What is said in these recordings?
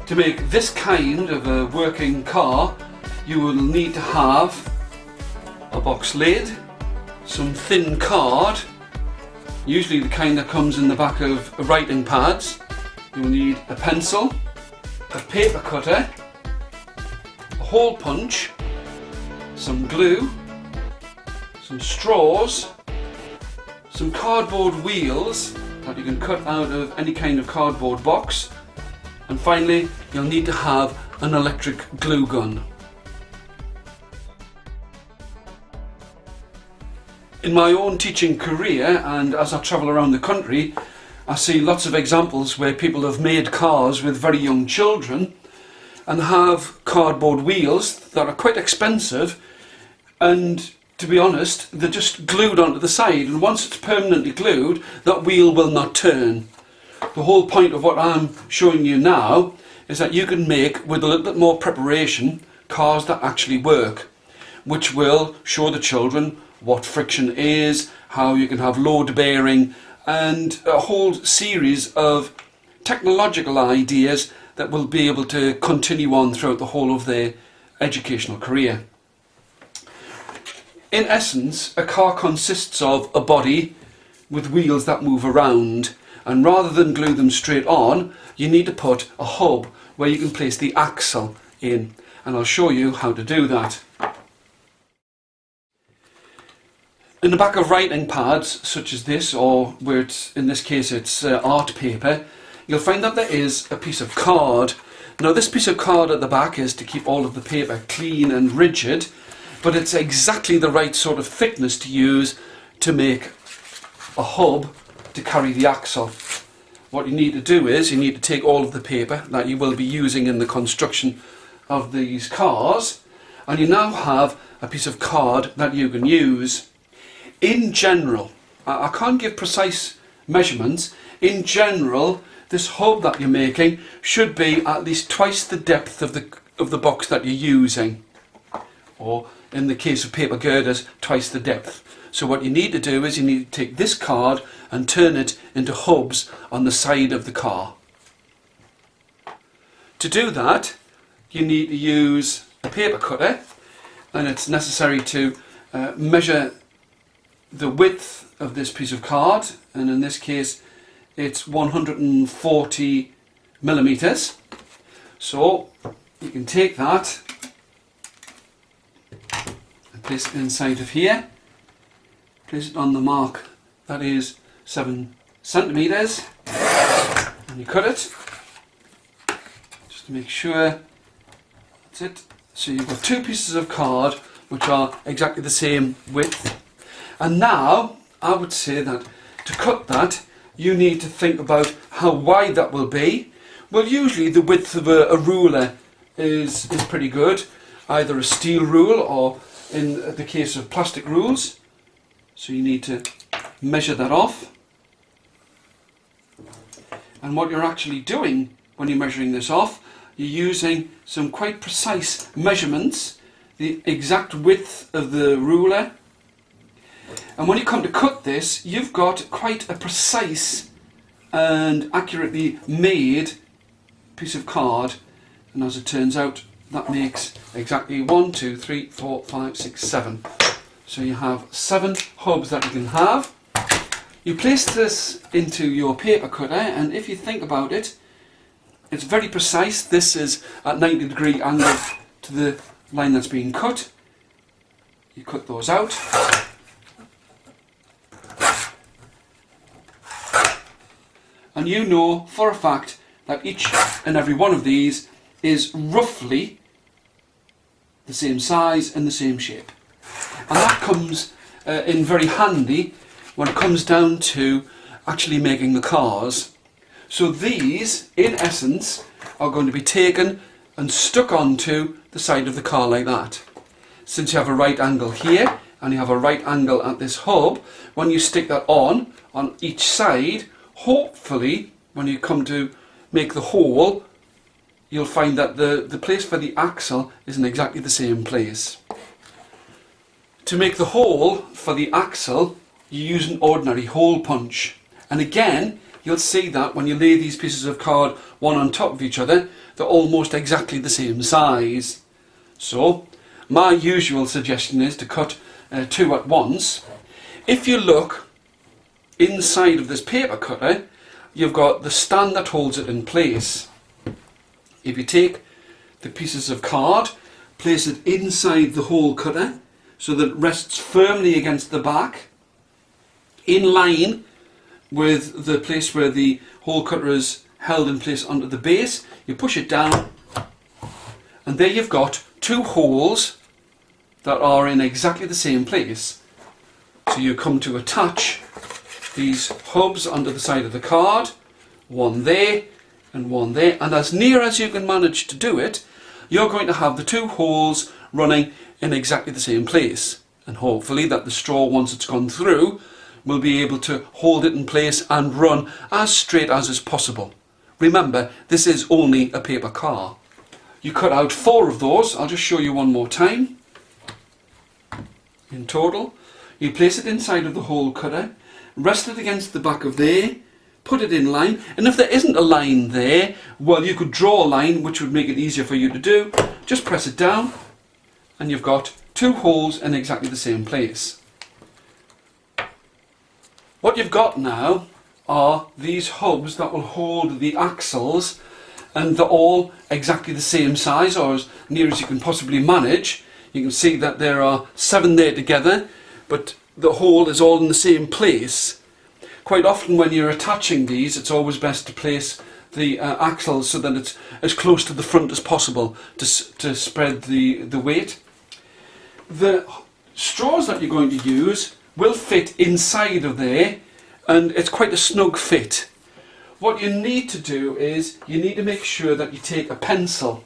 To make this kind of a working car, you will need to have a box lid, some thin card, usually the kind that comes in the back of writing pads. You'll need a pencil, a paper cutter, a hole punch, some glue, some straws, some cardboard wheels that you can cut out of any kind of cardboard box, and finally you'll need to have an electric glue gun. In my own teaching career, and as I travel around the country, I see lots of examples where people have made cars with very young children and have cardboard wheels that are quite expensive, and to be honest, they're just glued onto the side, and once it's permanently glued, that wheel will not turn. The whole point of what I'm showing you now is that you can make, with a little bit more preparation, cars that actually work, which will show the children what friction is, how you can have load bearing, and a whole series of technological ideas that will be able to continue on throughout the whole of their educational career. In essence, a car consists of a body with wheels that move around, and rather than glue them straight on, you need to put a hub where you can place the axle in, and I'll show you how to do that. In the back of writing pads such as this, or where it's, in this case it's art paper, you'll find that there is a piece of card. Now this piece of card at the back is to keep all of the paper clean and rigid, but it's exactly the right sort of thickness to use to make a hub to carry the axle. What you need to do is you need to take all of the paper that you will be using in the construction of these cars, and you now have a piece of card that you can use. In general, I can't give precise measurements, in general this hub that you're making should be at least twice the depth of the box that you're using, or in the case of paper girders, twice the depth. So what you need to do is you need to take this card and turn it into hubs on the side of the car. To do that, you need to use a paper cutter, and it's necessary to measure the width of this piece of card, and in this case it's 140 millimeters. So you can take that and place it inside of here. Place it on the mark that is 7 centimeters, and you cut it just to make sure that's it. So you've got two pieces of card which are exactly the same width, and now I would say that to cut that you need to think about how wide that will be. Well, usually the width of a ruler is pretty good, either a steel rule or in the case of plastic rules. So you need to measure that off, and what you're actually doing when you're measuring this off, you're using some quite precise measurements, the exact width of the ruler, and when you come to cut this, you've got quite a precise and accurately made piece of card, and as it turns out that makes exactly 1, 2, 3, 4, 5, 6, 7. So you have 7 hubs that you can have. You place this into your paper cutter, and if you think about it, it's very precise. This is at 90-degree angle to the line that's being cut. You cut those out. And you know for a fact that each and every one of these is roughly the same size and the same shape. And that comes in very handy when it comes down to actually making the cars. So these, in essence, are going to be taken and stuck onto the side of the car like that. Since you have a right angle here, and you have a right angle at this hub, when you stick that on each side, hopefully when you come to make the hole, you'll find that the place for the axle is in exactly the same place. To make the hole for the axle, you use an ordinary hole punch. And again, you'll see that when you lay these pieces of card one on top of each other, they're almost exactly the same size. So, my usual suggestion is to cut 2 at once. If you look inside of this paper cutter, you've got the stand that holds it in place. If you take the pieces of card, place it inside the hole cutter so that it rests firmly against the back, in line with the place where the hole cutter is held in place under the base. You push it down, and there you've got 2 holes that are in exactly the same place. So you come to attach these hubs onto the side of the card, one there and one there, and as near as you can manage to do it, you're going to have the 2 holes running in exactly the same place, and hopefully that the straw, once it's gone through, will be able to hold it in place and run as straight as is possible. Remember, this is only a paper car. You cut out 4 of those. I'll just show you one more time. In total, you place it inside of the hole cutter, rest it against the back of there, put it in line, and if there isn't a line there, well, you could draw a line, which would make it easier for you to do. Just press it down, and you've got 2 holes in exactly the same place. What you've got now are these hubs that will hold the axles, and they're all exactly the same size, or as near as you can possibly manage. You can see that there are 7 there together, but the hole is all in the same place. Quite often when you're attaching these, it's always best to place the axles so that it's as close to the front as possible to spread the weight. The straws that you're going to use will fit inside of there, and it's quite a snug fit. What you need to do is you need to make sure that you take a pencil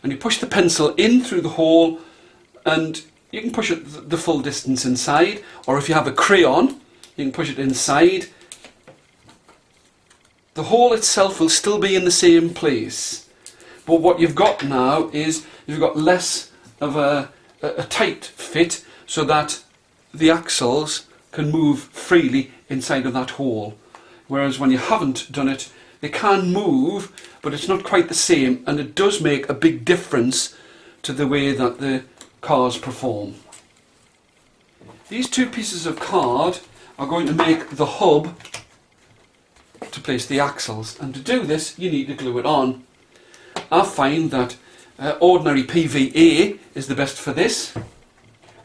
and you push the pencil in through the hole, and you can push it the full distance inside, or if you have a crayon you can push it inside. The hole itself will still be in the same place, but what you've got now is you've got less of a tight fit, so that the axles can move freely inside of that hole. Whereas when you haven't done it, they can move, but it's not quite the same, and it does make a big difference to the way that the cars perform. These 2 pieces of card are going to make the hub to place the axles, and to do this you need to glue it on. I find that ordinary PVA is the best for this.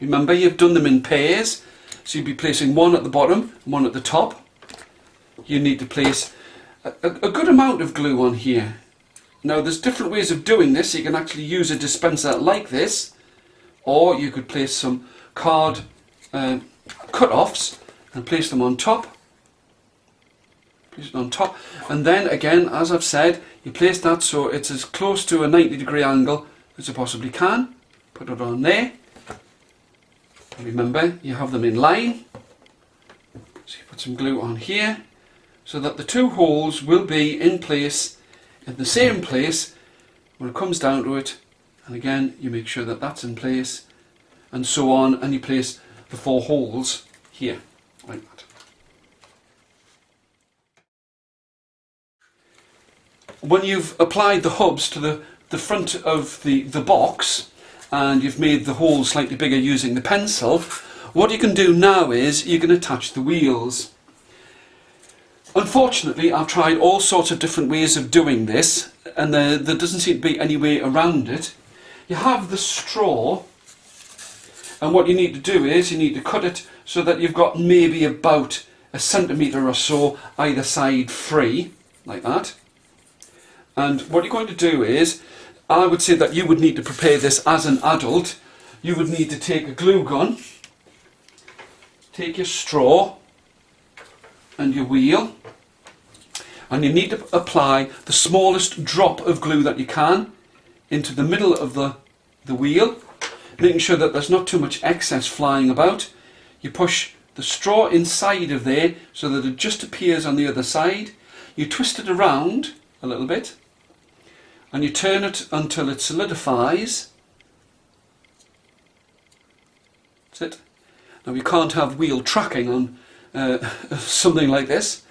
Remember, you've done them in pairs, so you'd be placing one at the bottom and one at the top. You need to place a good amount of glue on here. Now there's different ways of doing this. You can actually use a dispenser like this, or you could place some card cut-offs and place them on top. Place it on top, and then again, as I've said, you place that so it's as close to a 90-degree angle as you possibly can. Put it on there. Remember, you have them in line. So you put some glue on here so that the 2 holes will be in place, in the same place when it comes down to it. And again, you make sure that that's in place, and so on, and you place the 4 holes here, like that. When you've applied the hubs to the front of the box, and you've made the hole slightly bigger using the pencil, what you can do now is you can attach the wheels. Unfortunately, I've tried all sorts of different ways of doing this, and there doesn't seem to be any way around it. You have the straw, and what you need to do is you need to cut it so that you've got maybe about a centimetre or so either side free, like that. And what you're going to do is, I would say that you would need to prepare this as an adult. You would need to take a glue gun, take your straw and your wheel, and you need to apply the smallest drop of glue that you can into the middle of the wheel. making sure that there's not too much excess flying about. You push the straw inside of there so that it just appears on the other side. You twist it around a little bit and you turn it until it solidifies. That's it. Now you can't have wheel tracking on something like this.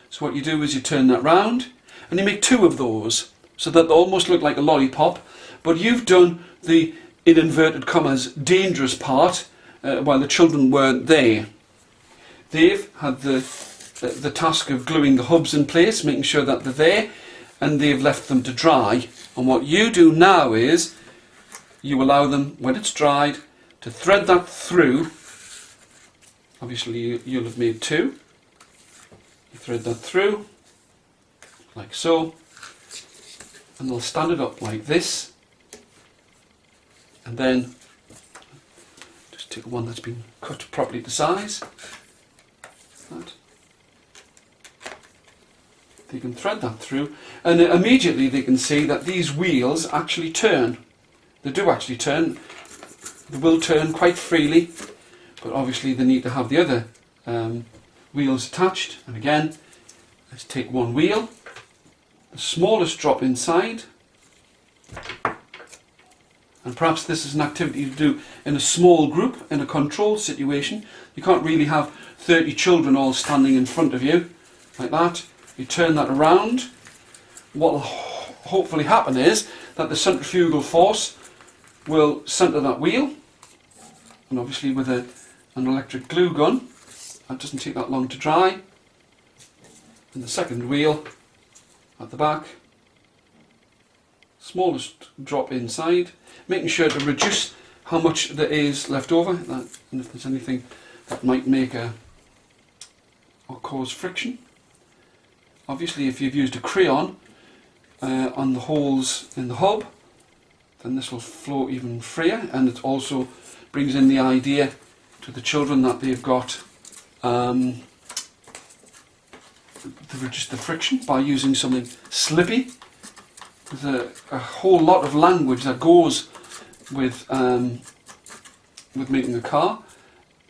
So what you do is you turn that round and you make two of those so that they almost look like a lollipop, but you've done the, in inverted commas, dangerous part while the children weren't there. They've had the task of gluing the hubs in place, making sure that they're there, and they've left them to dry. And what you do now is you allow them, when it's dried, to thread that through. Obviously you'll have made two. You thread that through like so, and they'll stand it up like this, and then just take one that's been cut properly to size. That. They can thread that through, and immediately they can see that these wheels actually turn. They do actually turn. They will turn quite freely, but obviously they need to have the other wheels attached. And again, let's take one wheel, the smallest drop inside, and perhaps this is an activity to do in a small group, in a control situation. You can't really have 30 children all standing in front of you like that. You turn that around. What will hopefully happen is that the centrifugal force will centre that wheel, and obviously with an electric glue gun, that doesn't take that long to dry. And the second wheel at the back, smallest drop inside, making sure to reduce how much there is left over, and if there's anything that might make or cause friction. Obviously if you've used a crayon on the holes in the hub, then this will flow even freer, and it also brings in the idea to the children that they've got to reduce the friction by using something slippy. There's a whole lot of language that goes with making a car.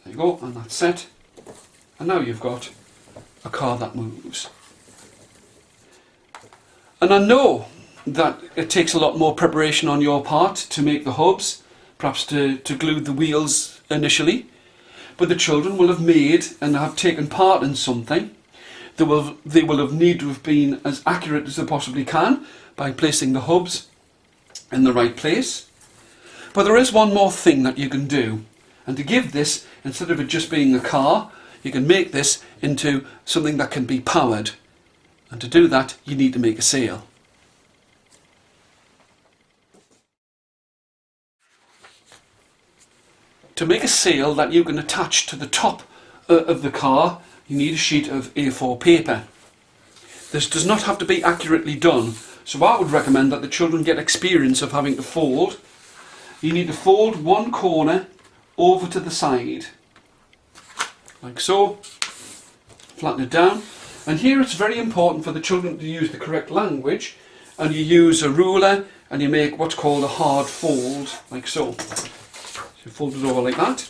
There you go, and that's set. And now you've got a car that moves. And I know that it takes a lot more preparation on your part to make the hubs, perhaps to glue the wheels initially, but the children will have made and have taken part in something. They will have need to have been as accurate as they possibly can by placing the hubs in the right place. But there is one more thing that you can do, and to give this, instead of it just being a car, you can make this into something that can be powered. And to do that, you need to make a sail. To make a sail that you can attach to the top of the car, you need a sheet of A4 paper. This does not have to be accurately done, so I would recommend that the children get experience of having to fold. You need to fold one corner over to the side, like so. Flatten it down. And here it's very important for the children to use the correct language, and you use a ruler and you make what's called a hard fold, like so. So you fold it over like that.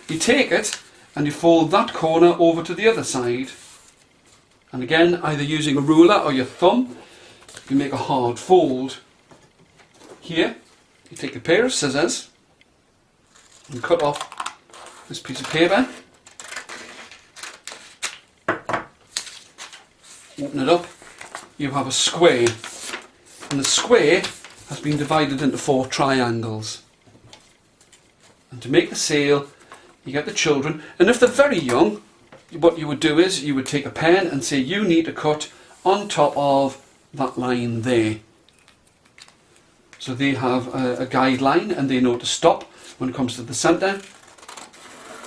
You take it and you fold that corner over to the other side. And again, either using a ruler or your thumb, you make a hard fold. Here, you take a pair of scissors and cut off this piece of paper. Open it up, you have a square, and the square has been divided into 4 triangles. And to make the sail, you get the children, and if they're very young, what you would do is you would take a pen and say you need to cut on top of that line there. So they have a guideline and they know to stop when it comes to the centre.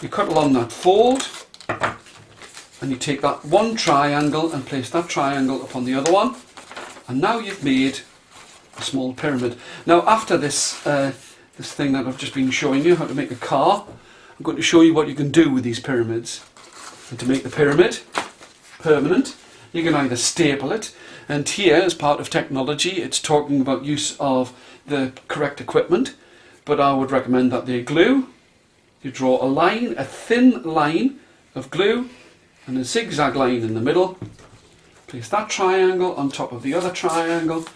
You cut along that fold, and you take that one triangle and place that triangle upon the other one, and now you've made a small pyramid. Now after this this thing that I've just been showing you how to make a car, I'm going to show you what you can do with these pyramids. And to make the pyramid permanent, you can either staple it, and here as part of technology it's talking about use of the correct equipment. but I would recommend that they glue. You draw a line, a thin line of glue and a zigzag line in the middle. Place that triangle on top of the other triangle,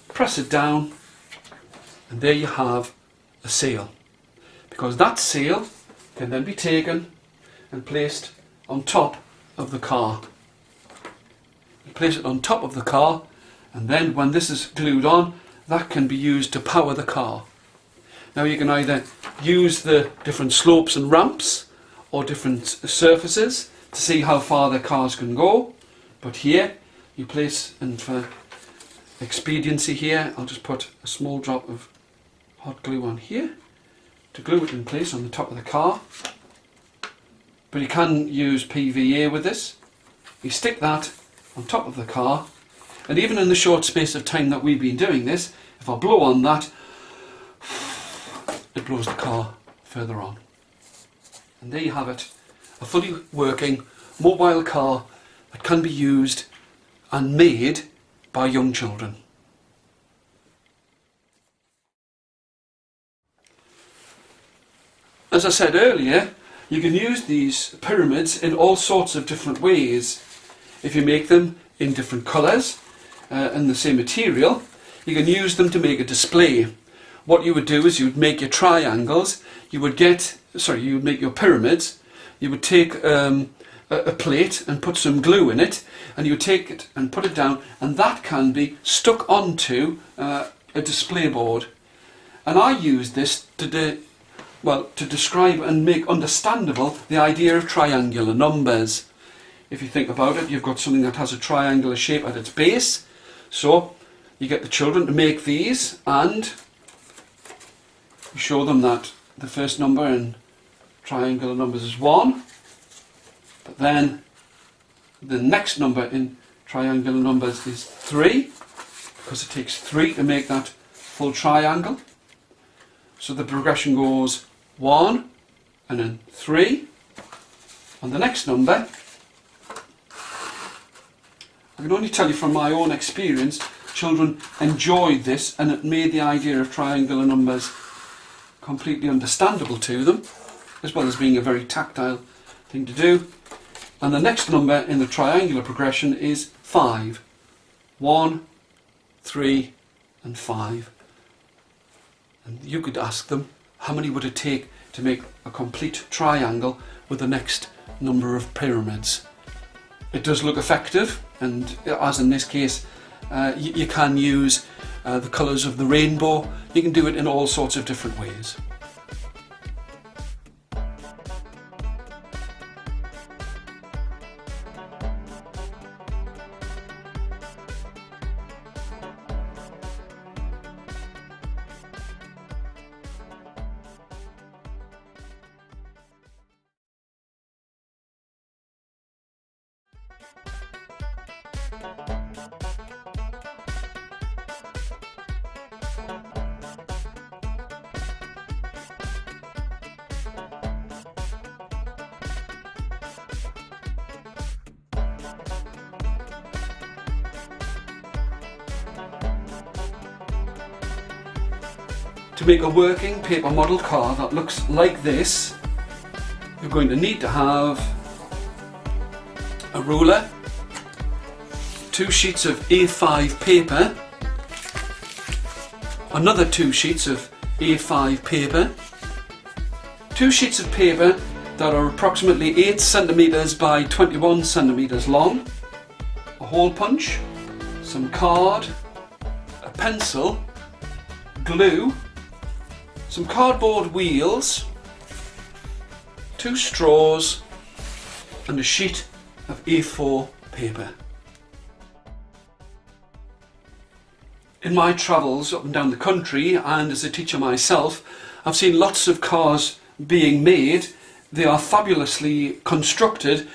press it down, and there you have a sail. Because that sail can then be taken and placed on top of the car. You place it on top of the car, and then when this is glued on, that can be used to power the car. Now you can either use the different slopes and ramps or different surfaces to see how far the cars can go, but here you place, and for expediency here, I'll just put a small drop of hot glue on here to glue it in place on the top of the car. But you can use PVA with this. You stick that on top of the car, and even in the short space of time that we've been doing this, if I blow on that, it blows the car further on. And there you have it, a fully working mobile car that can be used and made by young children. As I said earlier, you can use these pyramids in all sorts of different ways. If you make them in different colours and the same material, you can use them to make a display. What you would do is you would make your triangles, you would make your pyramids, you would take a plate and put some glue in it, and you would take it and put it down, and that can be stuck onto a display board. And I use this to describe and make understandable the idea of triangular numbers. If you think about it, you've got something that has a triangular shape at its base, so you get the children to make these, and you show them that the first number in triangular numbers is 1, but then the next number in triangular numbers is 3, because it takes 3 to make that full triangle. So the progression goes 1 and then 3, and the next number, I can only tell you from my own experience, children enjoyed this, and it made the idea of triangular numbers completely understandable to them, as well as being a very tactile thing to do. And the next number in the triangular progression is 5. 1, 3 and 5. And you could ask them, how many would it take to make a complete triangle with the next number of pyramids? It does look effective, and as in this case, you can use the colours of the rainbow. You can do it in all sorts of different ways. To make a working paper model car that looks like this, you're going to need to have a ruler, 2 sheets of A5 paper, another 2 sheets of A5 paper, 2 sheets of paper that are approximately 8 centimeters by 21 centimeters long, a hole punch, some card, a pencil, glue, some cardboard wheels, 2 straws and a sheet of A4 paper. In my travels up and down the country, and as a teacher myself, I've seen lots of cars being made. They are fabulously constructed,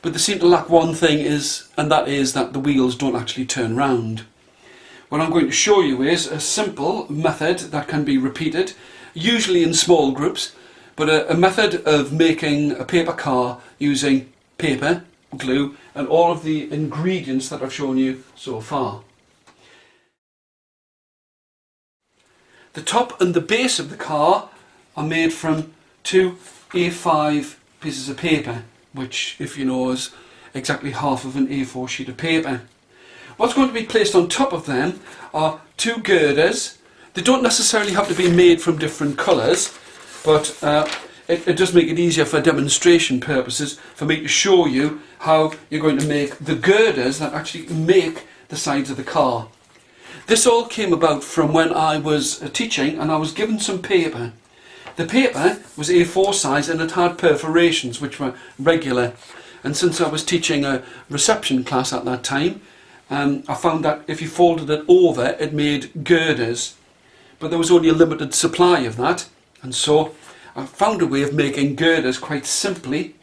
but they seem to lack one thing, and that is that the wheels don't actually turn round. What I'm going to show you is a simple method that can be repeated, usually in small groups, but a method of making a paper car using paper, glue, and all of the ingredients that I've shown you so far. The top and the base of the car are made from 2 A5 pieces of paper, which, if you know, is exactly half of an A4 sheet of paper. What's going to be placed on top of them are 2 girders. They don't necessarily have to be made from different colours, but it does make it easier for demonstration purposes for me to show you how you're going to make the girders that actually make the sides of the car. This all came about from when I was teaching and I was given some paper. The paper was A4 size and it had perforations which were regular, and since I was teaching a reception class at that time, I found that if you folded it over it made girders, but there was only a limited supply of that, and so I found a way of making girders quite simply.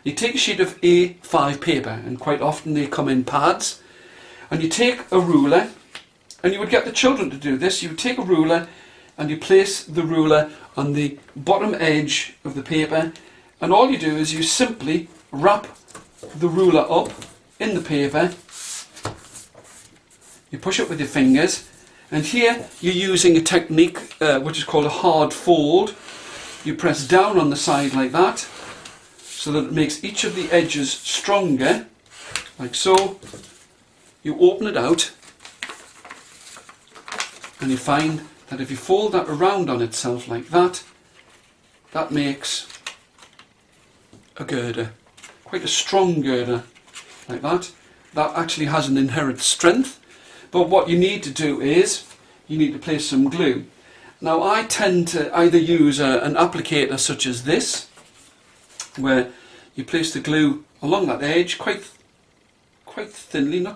You take a sheet of A5 paper, and quite often they come in pads, and you take a ruler, and you would get the children to do this. You would take a ruler and you place the ruler on the bottom edge of the paper, and all you do is you simply wrap the ruler up in the paper. You push it with your fingers, and here you're using a technique which is called a hard fold. You press down on the side like that, so that it makes each of the edges stronger, like so. You open it out, and you find that if you fold that around on itself like that, that makes a girder, quite a strong girder, like that. That actually has an inherent strength, but what you need to do is, you need to place some glue. Now I tend to either use an applicator such as this, where you place the glue along that edge quite thinly,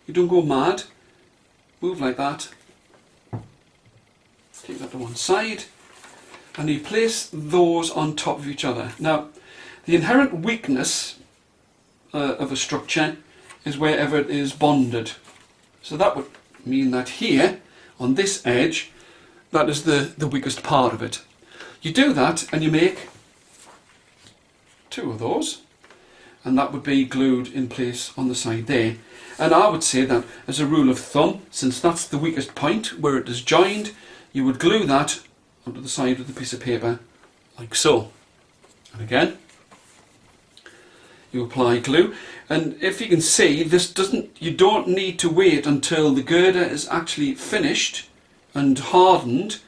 you don't go mad, move like that, take that to one side, and you place those on top of each other. Now the inherent weakness of a structure is wherever it is bonded, so that would mean that here on this edge, that is the weakest part of it. You do that and you make 2 of those, and that would be glued in place on the side there. And I would say that as a rule of thumb, since that's the weakest point where it is joined, you would glue that onto the side of the piece of paper like so. And again, you apply glue, and if you can see, you don't need to wait until the girder is actually finished and hardened.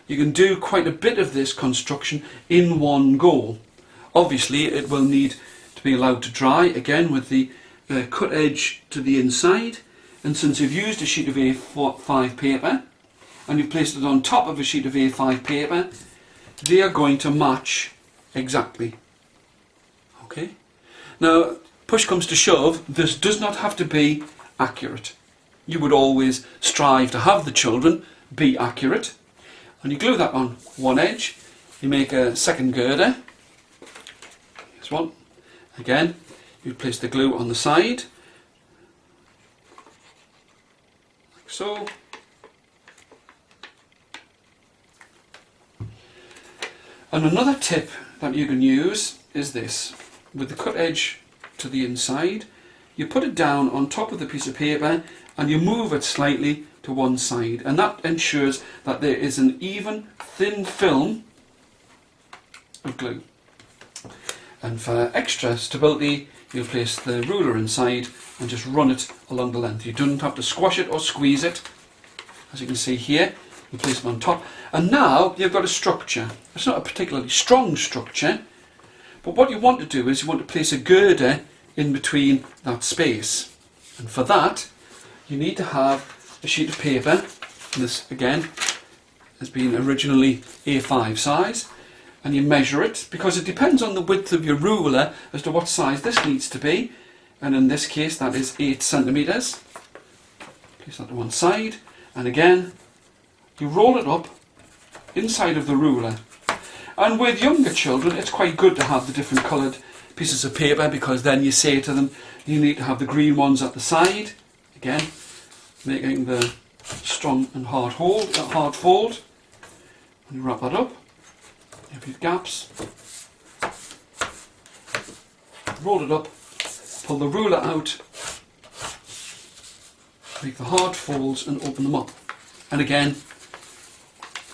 You can do quite a bit of this construction in one go. Obviously it will need to be allowed to dry, again with the cut edge to the inside, and since you've used a sheet of A5 paper and you've placed it on top of a sheet of A5 paper, they are going to match exactly. Okay? Now push comes to shove, this does not have to be accurate. You would always strive to have the children be accurate, and you glue that on one edge. You make a second girder, this one, again you place the glue on the side like so, and another tip that you can use is this. With the cut edge to the inside, you put it down on top of the piece of paper and you move it slightly to one side, and that ensures that there is an even thin film of glue. And for extra stability, you'll place the ruler inside and just run it along the length. You don't have to squash it or squeeze it. As you can see here, you place it on top, and now you've got a structure. It's not a particularly strong structure, but what you want to do is you want to place a girder in between that space, and for that you need to have a sheet of paper. This again has been originally A5 size, and you measure it because it depends on the width of your ruler as to what size this needs to be, and in this case that is 8 centimeters. Place that to one side, and again you roll it up inside of the ruler. And with younger children it's quite good to have the different coloured pieces of paper, because then you say to them you need to have the green ones at the side, again making the strong and hard fold, and you wrap that up. You have your gaps, roll it up, pull the ruler out, make the hard folds and open them up, and again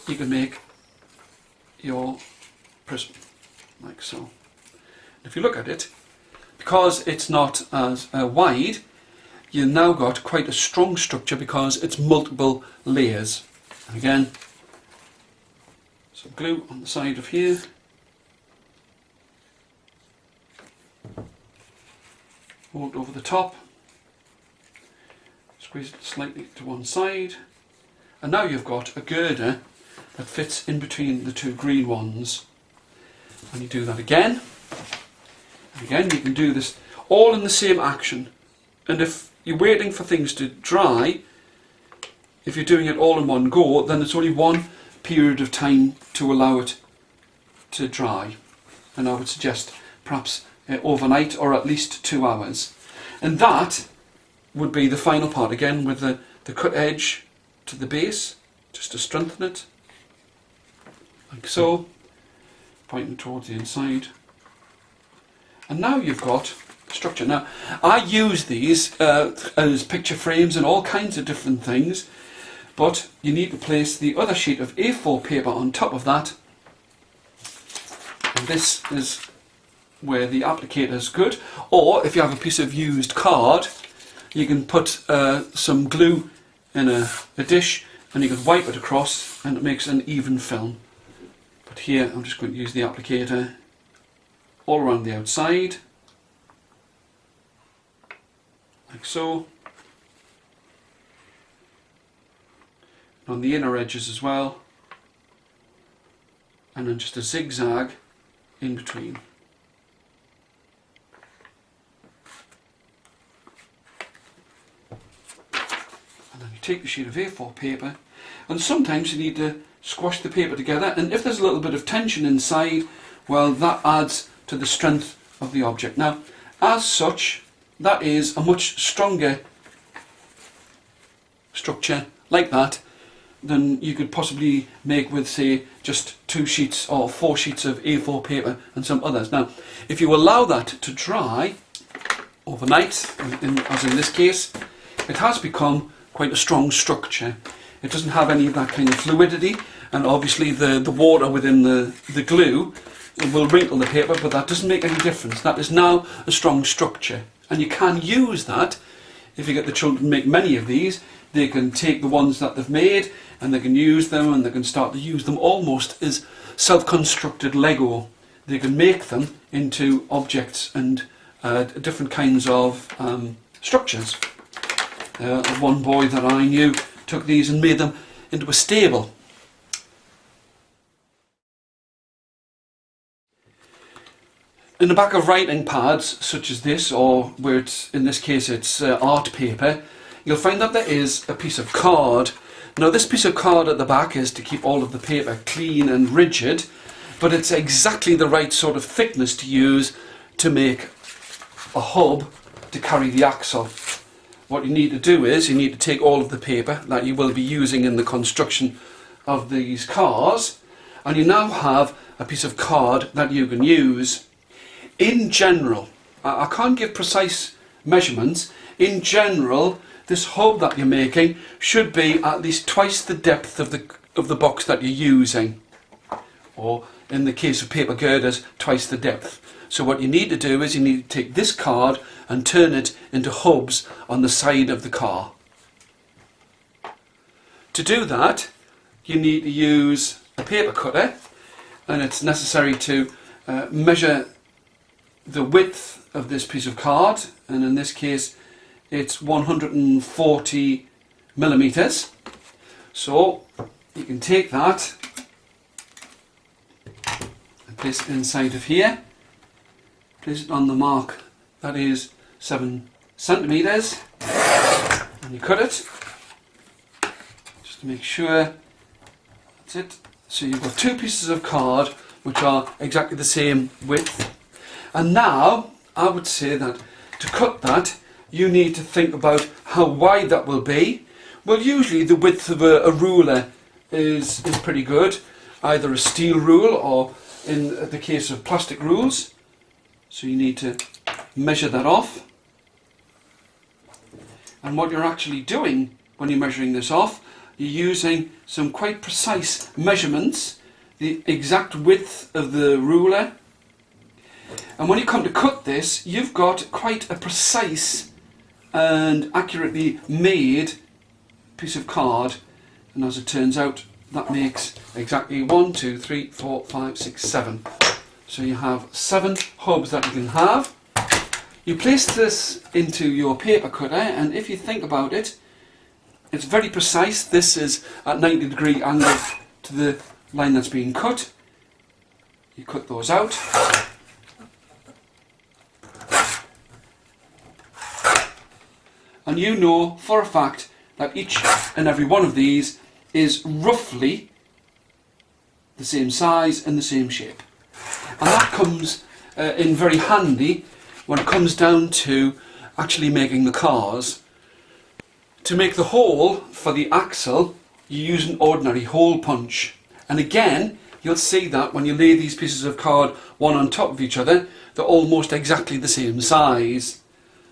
you can make your prism, like so. If you look at it, because it's not as wide, you've now got quite a strong structure because it's multiple layers. And again, some glue on the side of here. Hold over the top. Squeeze it slightly to one side. And now you've got a girder that fits in between the two green ones. And you do that again. And again, you can do this all in the same action. And if you're waiting for things to dry, if you're doing it all in one go, then it's only one period of time to allow it to dry. And I would suggest perhaps overnight, or at least 2 hours. And that would be the final part, again with the cut edge to the base, just to strengthen it, like so, pointing towards the inside. And now you've got structure. Now, I use these as picture frames and all kinds of different things, but you need to place the other sheet of A4 paper on top of that. And this is where the applicator is good. Or if you have a piece of used card, you can put some glue in a dish and you can wipe it across and it makes an even film. But here I'm just going to use the applicator all around the outside, like so, and on the inner edges as well, and then just a zigzag in between. And then you take the sheet of A4 paper, and sometimes you need to squash the paper together, and if there's a little bit of tension inside, well, that adds to the strength of the object. Now, as such, that is a much stronger structure like that than you could possibly make with, say, just 2 sheets or 4 sheets of A4 paper and some others. Now, if you allow that to dry overnight, as in this case, it has become quite a strong structure. It doesn't have any of that kind of fluidity, and obviously the water within the glue will wrinkle the paper, but that doesn't make any difference. That is now a strong structure, and you can use that. If you get the children to make many of these, they can take the ones that they've made and they can use them, and they can start to use them almost as self-constructed Lego. They can make them into objects and different kinds of structures. One boy that I knew took these and made them into a stable. In the back of writing pads such as this, or where it's, in this case it's art paper, you'll find that there is a piece of card. Now this piece of card at the back is to keep all of the paper clean and rigid, but it's exactly the right sort of thickness to use to make a hub to carry the axle. What you need to do is you need to take all of the paper that you will be using in the construction of these cars, and you now have a piece of card that you can use. In general, I can't give precise measurements. In general, this hub that you're making should be at least twice the depth of the box that you're using, or in the case of paper girders, twice the depth. So what you need to do is you need to take this card and turn it into hubs on the side of the car. To do that, you need to use a paper cutter, and it's necessary to measure the width of this piece of card, and in this case it's 140 millimeters. So you can take that and place it inside of here, place it on the mark that is 7 centimeters, and you cut it just to make sure that's it. So you've got 2 pieces of card which are exactly the same width. And now I would say that to cut that, you need to think about how wide that will be. Well, usually the width of a ruler is pretty good, either a steel rule or in the case of plastic rules. So you need to measure that off. And what you're actually doing when you're measuring this off, you're using some quite precise measurements, the exact width of the ruler. And when you come to cut this, you've got quite a precise and accurately made piece of card. And as it turns out, that makes exactly 1, 2, 3, 4, 5, 6, 7. So you have 7 hubs that you can have. You place this into your paper cutter, and if you think about it, it's very precise. This is at 90-degree angle to the line that's being cut. You cut those out. And you know for a fact that each and every one of these is roughly the same size and the same shape. And that comes in very handy when it comes down to actually making the cars. To make the hole for the axle, you use an ordinary hole punch. And again, you'll see that when you lay these pieces of card one on top of each other, they're almost exactly the same size.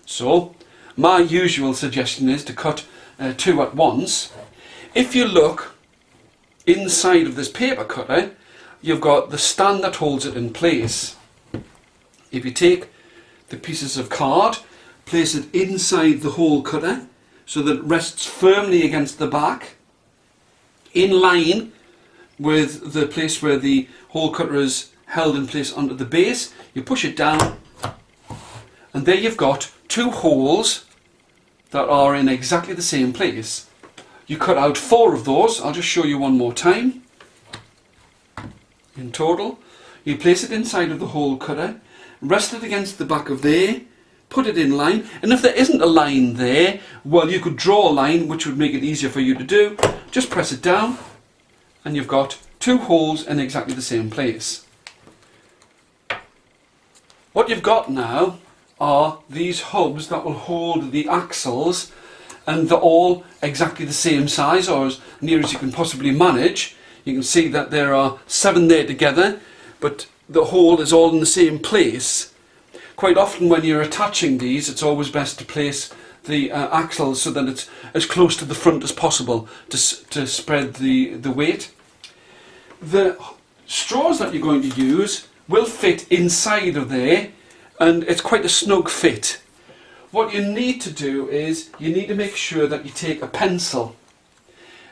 So, my usual suggestion is to cut 2 at once. If you look inside of this paper cutter, you've got the stand that holds it in place. If you take the pieces of card, place it inside the hole cutter so that it rests firmly against the back, in line with the place where the hole cutter is held in place under the base. You push it down, and there you've got 2 holes that are in exactly the same place. You cut out 4 of those. I'll just show you one more time. In total, you place it inside of the hole cutter, rest it against the back of there, put it in line, and if there isn't a line there, well, you could draw a line which would make it easier for you to do. Just press it down and you've got 2 holes in exactly the same place. What you've got now are these hubs that will hold the axles, and they're all exactly the same size, or as near as you can possibly manage. You can see that there are 7 there together, but the hole is all in the same place. Quite often when you're attaching these, it's always best to place the axles so that it's as close to the front as possible to spread the weight. The straws that you're going to use will fit inside of there, and it's quite a snug fit. What you need to do is you need to make sure that you take a pencil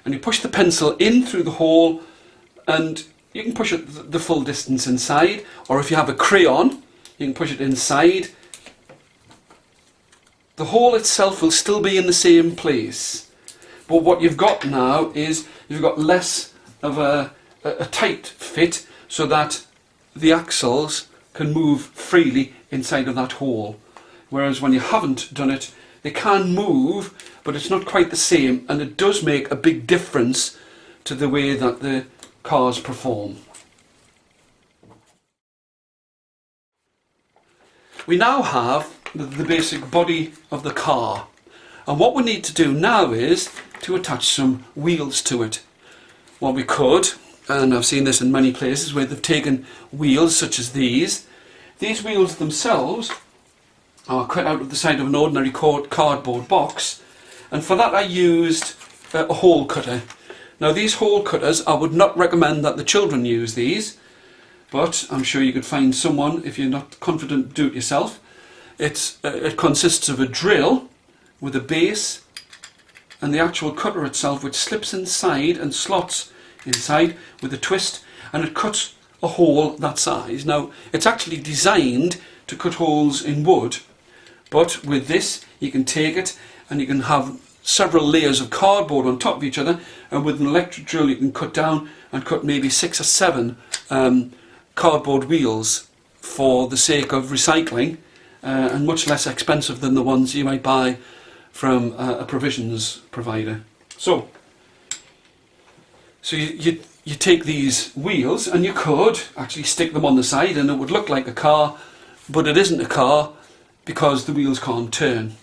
and you push the pencil in through the hole, and you can push it the full distance inside, or if you have a crayon you can push it inside. The hole itself will still be in the same place, but what you've got now is you've got less of a tight fit so that the axles can move freely inside of that hole. Whereas when you haven't done it, they can move, but it's not quite the same, and it does make a big difference to the way that the cars perform. We now have the basic body of the car, and what we need to do now is to attach some wheels to it. What we could, and I've seen this in many places where they've taken wheels such as these wheels themselves are cut out of the side of an ordinary cardboard box, and for that I used a hole cutter. Now these hole cutters, I would not recommend that the children use these, but I'm sure you could find someone, if you're not confident, do it yourself. It consists of a drill with a base and the actual cutter itself, which slips inside and slots inside with a twist, and it cuts a hole that size. Now it's actually designed to cut holes in wood, but with this you can take it and you can have several layers of cardboard on top of each other, and with an electric drill you can cut down and cut maybe 6 or 7 cardboard wheels for the sake of recycling, and much less expensive than the ones you might buy from a provisions provider. So you take these wheels and you could actually stick them on the side and it would look like a car, but it isn't a car because the wheels can't turn.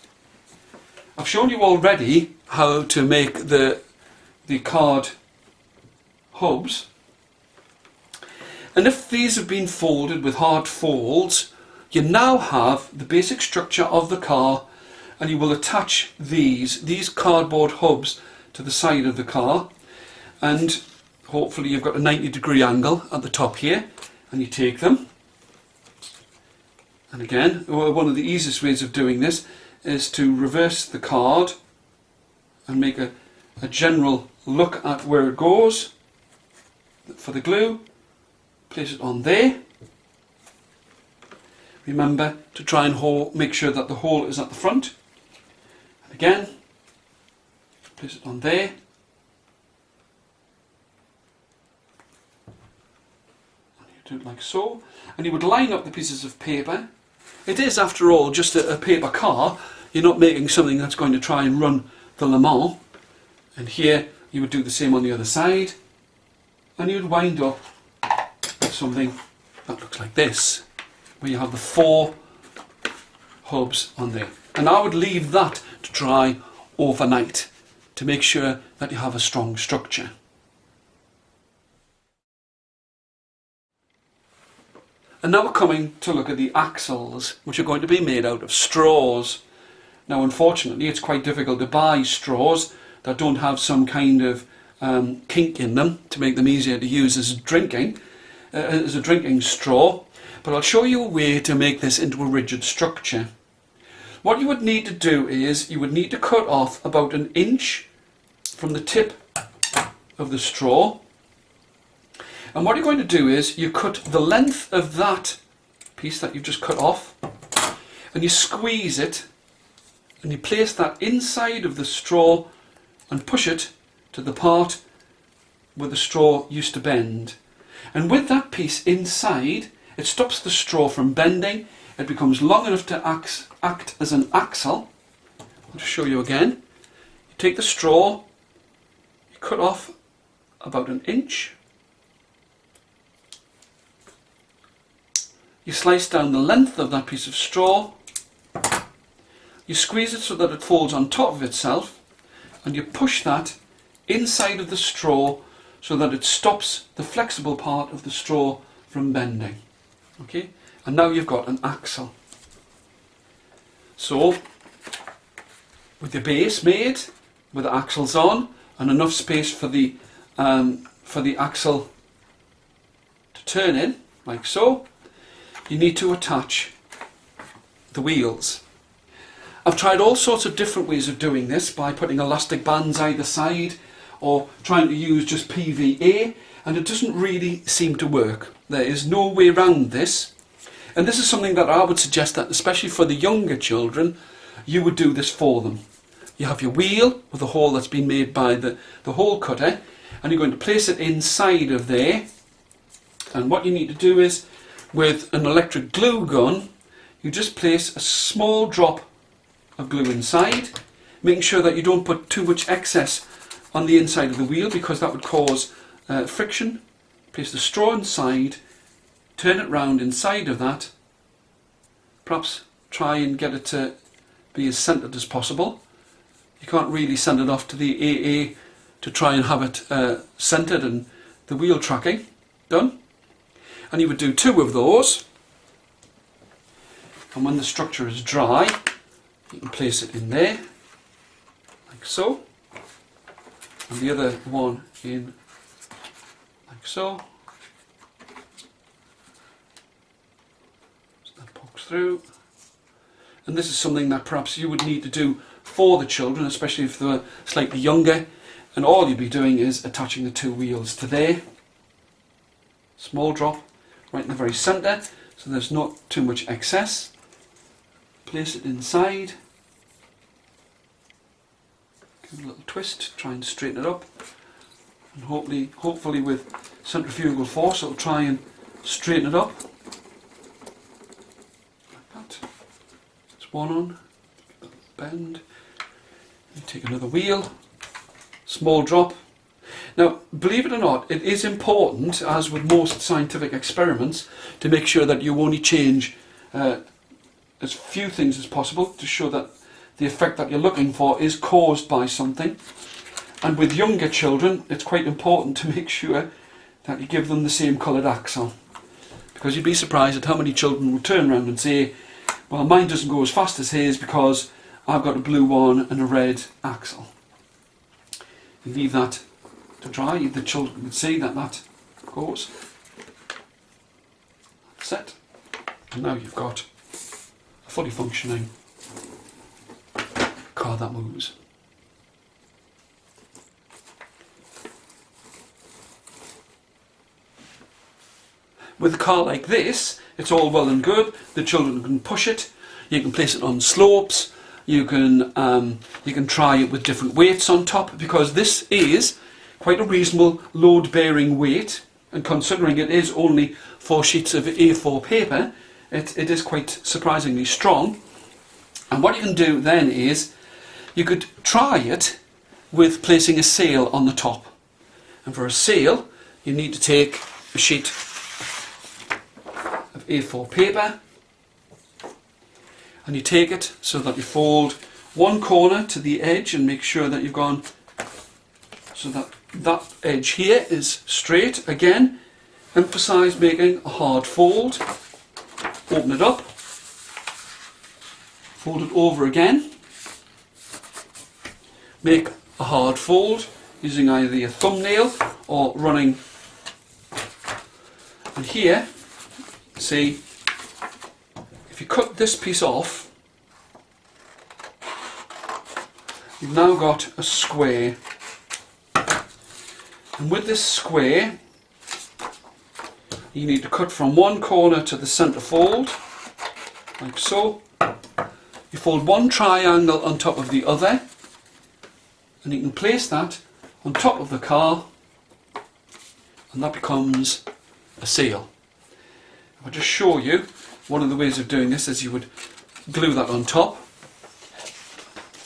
I've shown you already how to make the card hubs, and if these have been folded with hard folds, you now have the basic structure of the car, and you will attach these cardboard hubs to the side of the car, and hopefully you've got a 90-degree angle at the top here, and you take them. And again, one of the easiest ways of doing this is to reverse the card and make a general look at where it goes for the glue. Place it on there. Remember to try and make sure that the hole is at the front. And again, place it on there. And you do it like so. And you would line up the pieces of paper. It is, after all, just a paper car. You're not making something that's going to try and run the Le Mans. And here you would do the same on the other side. And you'd wind up with something that looks like this, where you have the 4 hubs on there. And I would leave that to dry overnight to make sure that you have a strong structure. And now we're coming to look at the axles, which are going to be made out of straws. Now unfortunately it's quite difficult to buy straws that don't have some kind of kink in them to make them easier to use as a drinking straw. But I'll show you a way to make this into a rigid structure. What you would need to do is you would need to cut off about 1 inch from the tip of the straw. And what you're going to do is you cut the length of that piece that you've just cut off, and you squeeze it, and you place that inside of the straw and push it to the part where the straw used to bend. And with that piece inside, it stops the straw from bending. It becomes long enough to act as an axle. I'll just show you again. You take the straw, you cut off about 1 inch. You slice down the length of that piece of straw. You squeeze it so that it folds on top of itself, and you push that inside of the straw so that it stops the flexible part of the straw from bending. Okay, and now you've got an axle. So with your base made, with the axles on and enough space for the axle to turn in, like so, you need to attach the wheels. I've tried all sorts of different ways of doing this, by putting elastic bands either side or trying to use just PVA, and it doesn't really seem to work. There is no way around this, and this is something that I would suggest that especially for the younger children you would do this for them. You have your wheel with a hole that's been made by the hole cutter, and you're going to place it inside of there, and what you need to do is, with an electric glue gun, you just place a small drop of glue inside, making sure that you don't put too much excess on the inside of the wheel, because that would cause friction. Place the straw inside, turn it round inside of that, perhaps try and get it to be as centred as possible. You can't really send it off to the AA to try and have it centred and the wheel tracking done. And you would do 2 of those, and when the structure is dry you can place it in there like so, and the other one in like so. So that pokes through, and this is something that perhaps you would need to do for the children, especially if they were slightly younger, and all you'd be doing is attaching the 2 wheels to there. Small drop right in the very centre, so there's not too much excess. Place it inside, give it a little twist, try and straighten it up, and hopefully with centrifugal force it'll try and straighten it up like that. There's one on, bend, you take another wheel, small drop. Now, believe it or not, it is important, as with most scientific experiments, to make sure that you only change as few things as possible to show that the effect that you're looking for is caused by something. And with younger children, it's quite important to make sure that you give them the same coloured axle, because you'd be surprised at how many children will turn around and say, well, mine doesn't go as fast as his because I've got a blue one and a red axle. You leave that to dry. The children can see that that goes. That's it. And now you've got a fully functioning car that moves. With a car like this, it's all well and good. The children can push it. You can place it on slopes. You can try it with different weights on top, because this is quite a reasonable load-bearing weight. And considering it is only 4 sheets of A4 paper, it is quite surprisingly strong. And what you can do then is you could try it with placing a sail on the top. And for a sail, you need to take a sheet of A4 paper, and you take it so that you fold one corner to the edge and make sure that you've gone so that that edge here is straight. Again, emphasize making a hard fold. Open it up, fold it over again, make a hard fold using either your thumbnail or running. And here, see, if you cut this piece off, you've now got a square. And with this square, you need to cut from one corner to the centre fold, like so. You fold one triangle on top of the other, and you can place that on top of the car, and that becomes a sail. If I just show you, one of the ways of doing this is you would glue that on top,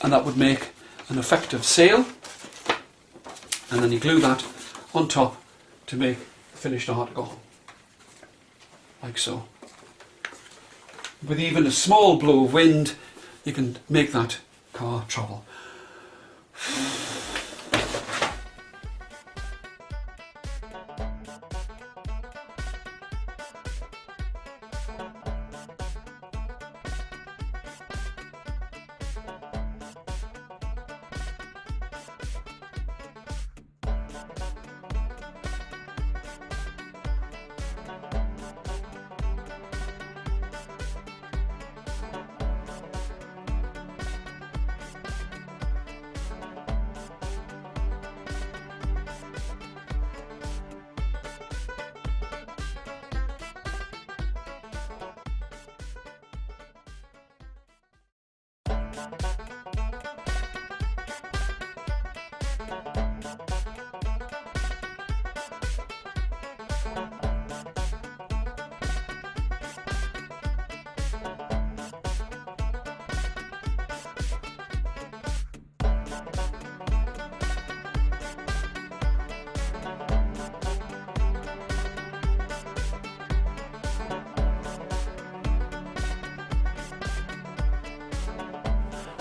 and that would make an effective sail, and then you glue that on top to make a finished article, like so. With even a small blow of wind, you can make that car travel.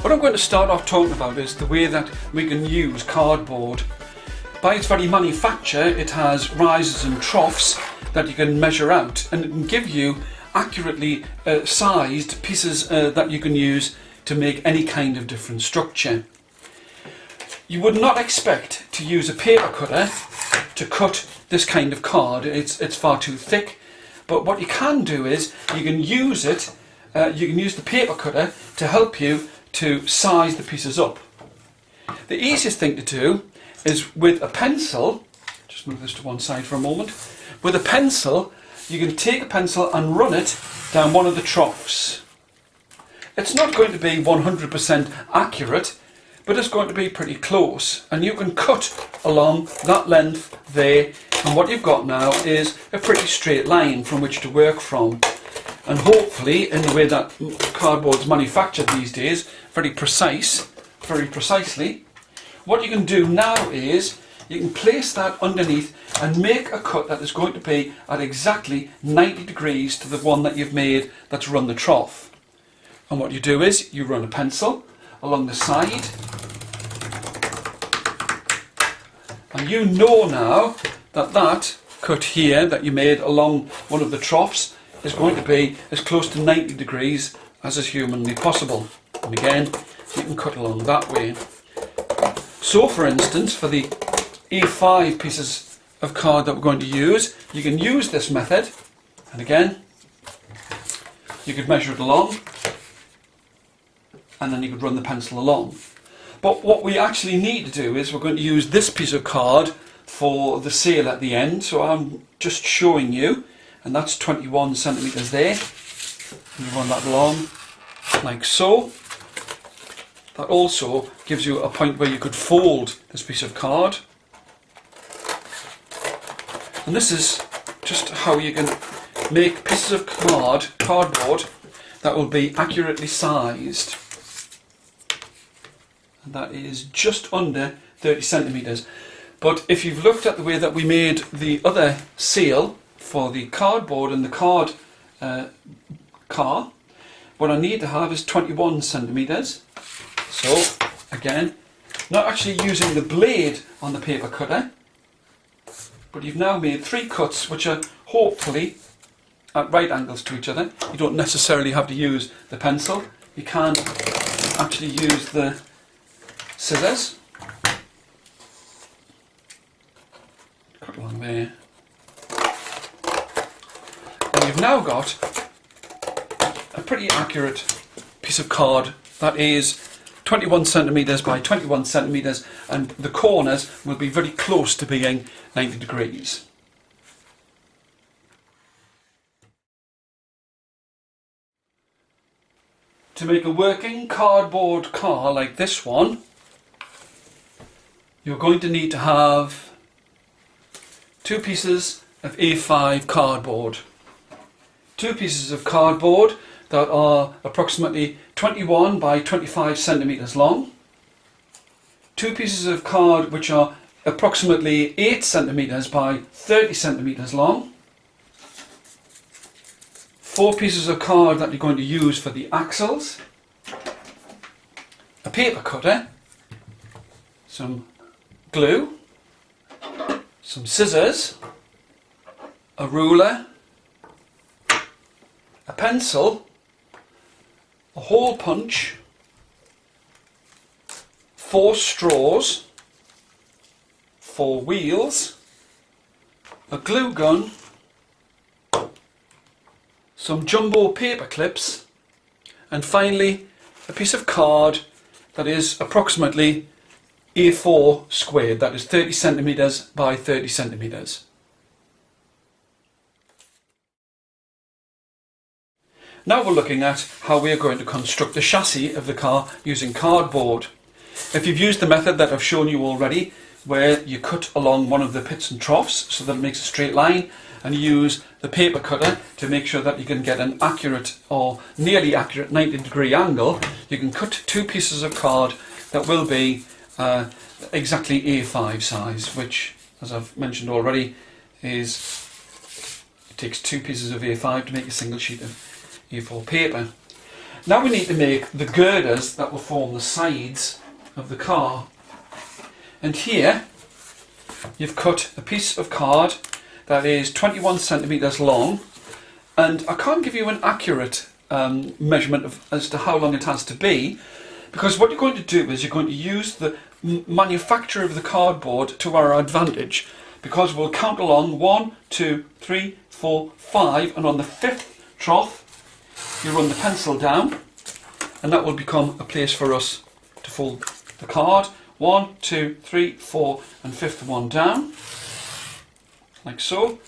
What I'm going to start off talking about is the way that we can use cardboard. By its very manufacture, it has rises and troughs that you can measure out, and it can give you accurately sized pieces that you can use to make any kind of different structure. You would not expect to use a paper cutter to cut this kind of card. It's far too thick, but what you can do is you can use it. You can use the paper cutter to help you to size the pieces up. The easiest thing to do is with a pencil. Just move this to one side for a moment. With a pencil, you can take a pencil and run it down one of the troughs. It's not going to be 100% accurate, but it's going to be pretty close, and you can cut along that length there, and what you've got now is a pretty straight line from which to work from. And hopefully, in the way that cardboard's manufactured these days, very precisely, what you can do now is you can place that underneath and make a cut that is going to be at exactly 90 degrees to the one that you've made that's run the trough. And what you do is you run a pencil along the side, and you know now that that cut here that you made along one of the troughs is going to be as close to 90 degrees as is humanly possible. And again, you can cut along that way. So for instance, for the A5 pieces of card that we're going to use, you can use this method, and again, you could measure it along, and then you could run the pencil along. But what we actually need to do is we're going to use this piece of card for the sail at the end. So I'm just showing you, and that's 21 centimetres there. And you run that along like so. That also gives you a point where you could fold this piece of card. And this is just how you can make pieces of cardboard that will be accurately sized. And that is just under 30 centimetres. But if you've looked at the way that we made the other sail for the cardboard and the car, what I need to have is 21 centimetres. So again, not actually using the blade on the paper cutter, but you've now made 3 cuts which are hopefully at right angles to each other. You don't necessarily have to use the pencil. You can actually use the scissors. Cut along there. And you've now got a pretty accurate piece of card that is 21 centimetres by 21 centimetres, and the corners will be very close to being 90 degrees. To make a working cardboard car like this one, you're going to need to have 2 pieces of A5 cardboard. 2 pieces of cardboard that are approximately 21 by 25 centimetres long. 2 pieces of card which are approximately 8 centimetres by 30 centimetres long. 4 pieces of card that you're going to use for the axles. A paper cutter. Some glue. Some scissors. A ruler. A pencil. A hole punch. 4 straws. 4 wheels. A glue gun. Some jumbo paper clips, and finally a piece of card that is approximately A4 squared, that is 30 centimetres by 30 centimetres. Now we're looking at how we are going to construct the chassis of the car using cardboard. If you've used the method that I've shown you already, where you cut along one of the pits and troughs so that it makes a straight line, and use the paper cutter to make sure that you can get an accurate or nearly accurate 90 degree angle, you can cut 2 pieces of card that will be exactly A5 size, which, as I've mentioned already, it takes 2 pieces of A5 to make a single sheet of A4 paper. Now we need to make the girders that will form the sides of the car. And here you've cut a piece of card that is 21 centimetres long, and I can't give you an accurate measurement as to how long it has to be, because what you're going to do is you're going to use the manufacture of the cardboard to our advantage, because we'll count along 1, 2, 3, 4, 5, and on the 5th trough you run the pencil down, and that will become a place for us to fold the card. 1, 2, 3, 4, and 5th one down. Like so.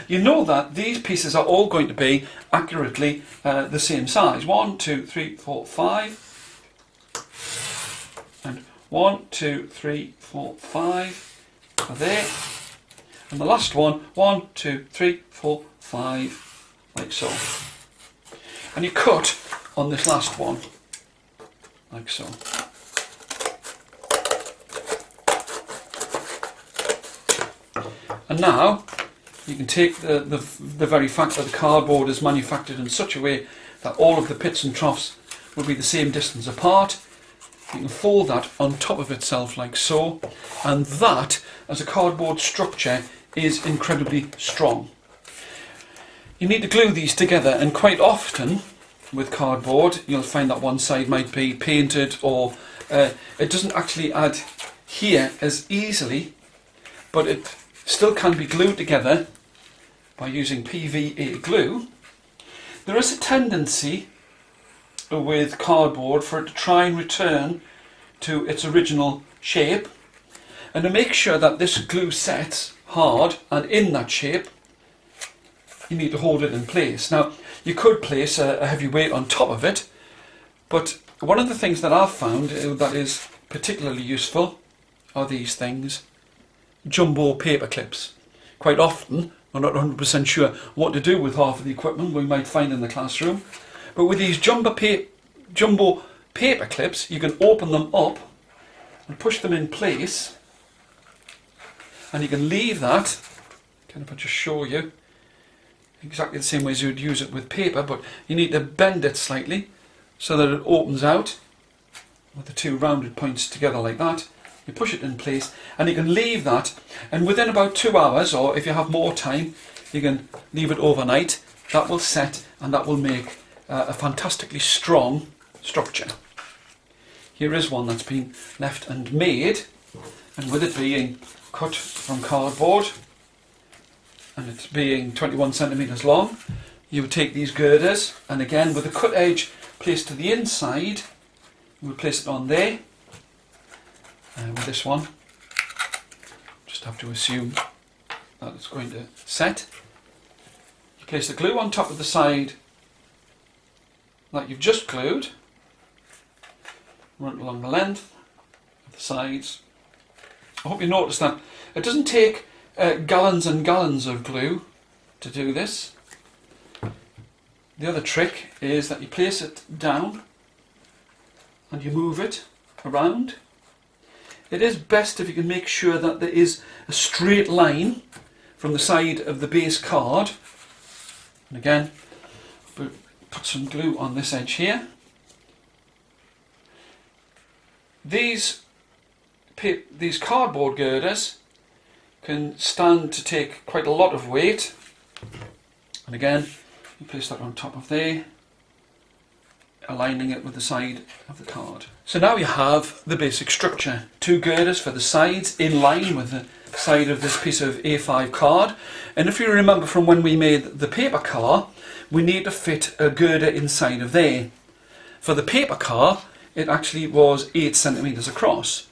You know that these pieces are all going to be accurately the same size. 1, 2, 3, 4, 5. And 1, 2, 3, 4, 5 are there. And the last one, 1, 2, 3, 4, 5, like so. And you cut on this last one, like so. And now you can take the very fact that the cardboard is manufactured in such a way that all of the pits and troughs will be the same distance apart. You can fold that on top of itself like so, and that as a cardboard structure is incredibly strong. You need to glue these together, and quite often with cardboard you'll find that one side might be painted, or it doesn't actually add here as easily, but it still can be glued together by using PVA glue. There is a tendency with cardboard for it to try and return to its original shape, and to make sure that this glue sets hard and in that shape, you need to hold it in place. Now, you could place a heavy weight on top of it, but one of the things that I've found that is particularly useful are these things, jumbo paper clips. Quite often, we're not 100% sure what to do with half of the equipment we might find in the classroom, but with these jumbo paper clips, you can open them up and push them in place, and you can leave that, kind of, I'll just show you, exactly the same way as you would use it with paper, but you need to bend it slightly so that it opens out with the two rounded points together like that. You push it in place and you can leave that, and within about 2 hours, or if you have more time, you can leave it overnight. That will set and that will make a fantastically strong structure. Here is one that's been left and made, and with it being cut from cardboard and it's being 21 centimetres long, you would take these girders, and again with the cut edge placed to the inside, you would place it on there. With this one, just have to assume that it's going to set. You place the glue on top of the side that you've just glued, run it along the length of the sides. I hope you notice that it doesn't take gallons and gallons of glue to do this. The other trick is that you place it down and you move it around. It is best if you can make sure that there is a straight line from the side of the base card. And again, put some glue on this edge here. These cardboard girders can stand to take quite a lot of weight. And again, you place that on top of there, aligning it with the side of the card. So now you have the basic structure. 2 girders for the sides in line with the side of this piece of A5 card. And if you remember from when we made the paper car, we need to fit a girder inside of there. For the paper car, it actually was 8 centimetres across.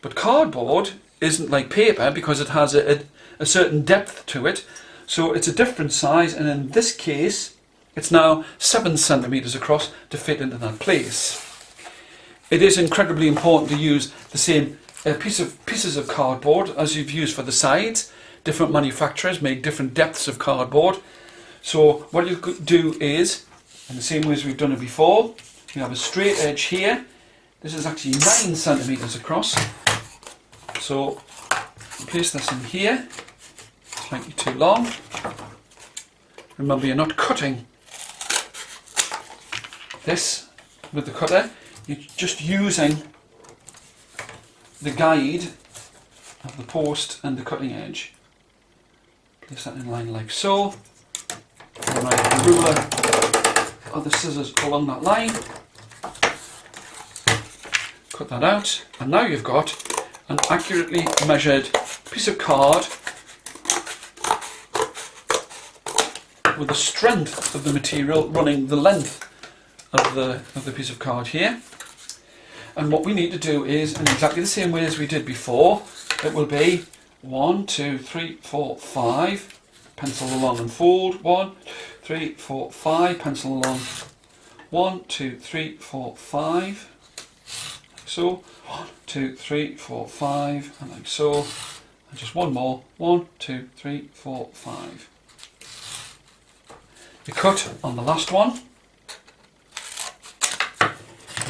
But cardboard isn't like paper because it has a certain depth to it. So it's a different size, and in this case, it's now 7 centimetres across to fit into that place. It is incredibly important to use the same pieces of cardboard as you've used for the sides. Different manufacturers make different depths of cardboard. So what you could do is, in the same way as we've done it before, you have a straight edge here. This is actually 9 centimetres across. So place this in here, slightly too long. Remember, you're not cutting this with the cutter, you're just using the guide of the post and the cutting edge. Place that in line like so. And I have the ruler or the scissors along that line. Cut that out, and now you've got an accurately measured piece of card with the strength of the material running the length of the piece of card here. And what we need to do is, in exactly the same way as we did before, it will be 1, 2, 3, 4, 5, pencil along and fold, 1, 3, 4, 5, pencil along, 1, 2, 3, 4, 5, like so, 1, 2, 3, 4, 5, and like so, and just one more, 1, 2, 3, 4, 5. You cut on the last one.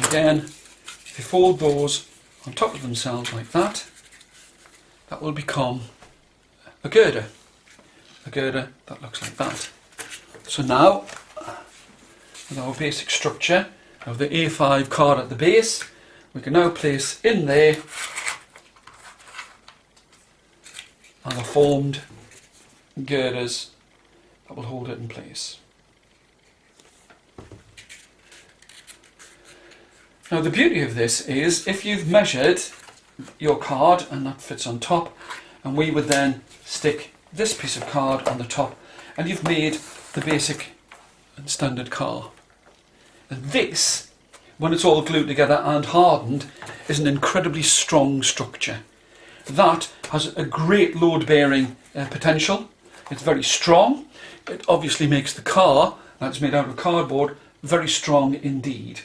Again, if you fold those on top of themselves like that, that will become a girder that looks like that. So now, with our basic structure of the A5 card at the base, we can now place in there our formed girders that will hold it in place. Now the beauty of this is, if you've measured your card, and that fits on top, and we would then stick this piece of card on the top, and you've made the basic and standard car. And this, when it's all glued together and hardened, is an incredibly strong structure. That has a great load bearing potential. It's very strong. It obviously makes the car, that's made out of cardboard, very strong indeed.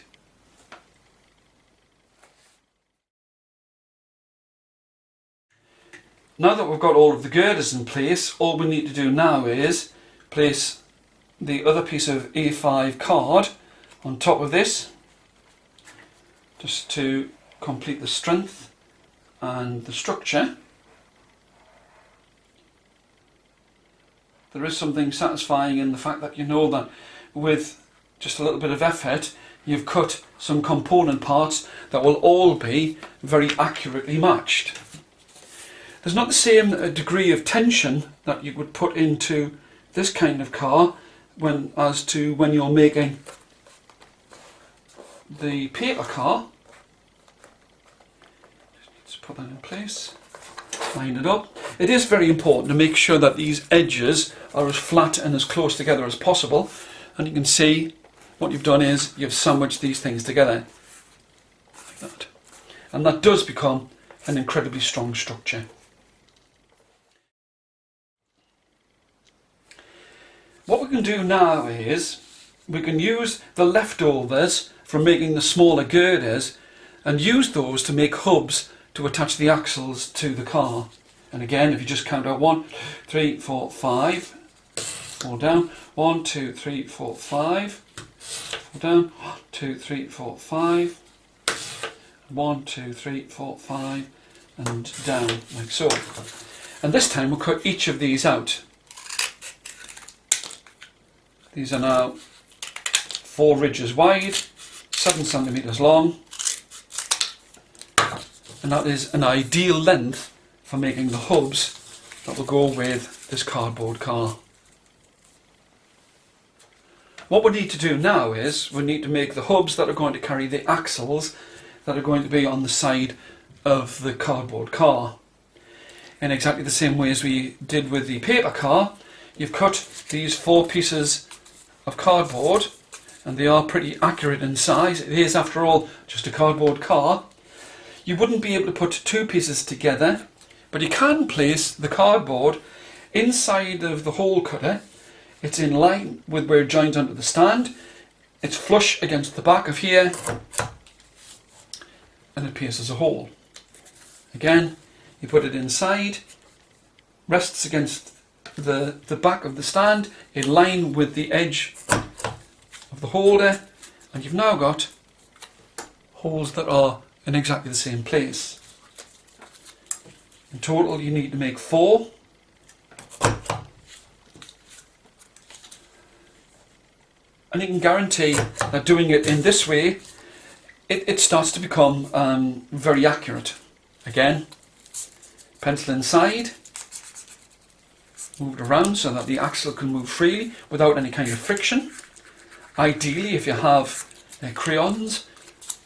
Now that we've got all of the girders in place, all we need to do now is place the other piece of A5 card on top of this, just to complete the strength and the structure. There is something satisfying in the fact that you know that with just a little bit of effort you've cut some component parts that will all be very accurately matched. There's not the same degree of tension that you would put into this kind of car as to when you're making the paper car. Just put that in place, line it up. It is very important to make sure that these edges are as flat and as close together as possible, and you can see what you've done is you've sandwiched these things together like that, and that does become an incredibly strong structure. What we can do now is we can use the leftovers from making the smaller girders and use those to make hubs to attach the axles to the car. And again, if you just count out 1, 3, 4, 5, 4 down, 1, 2, 3, 4, 5, 4 down, 1, 2, 3, 4, 5, 1, 2, 3, 4, 5, and down like so. And this time we'll cut each of these out. These are now 4 ridges wide, 7 centimetres long, and that is an ideal length for making the hubs that will go with this cardboard car. What we need to do now is we need to make the hubs that are going to carry the axles that are going to be on the side of the cardboard car. In exactly the same way as we did with the paper car, you've cut these 4 pieces of cardboard, and they are pretty accurate in size. It is, after all, just a cardboard car. You wouldn't be able to put 2 pieces together, but you can place the cardboard inside of the hole cutter. It's in line with where it joins onto the stand. It's flush against the back of here, and it pierces a hole. Again, you put it inside, rests against the back of the stand, in line with the edge of the holder, and you've now got holes that are in exactly the same place. In total you need to make 4. And you can guarantee that doing it in this way, it starts to become very accurate. Again, pencil inside, move it around so that the axle can move freely without any kind of friction. Ideally, if you have crayons,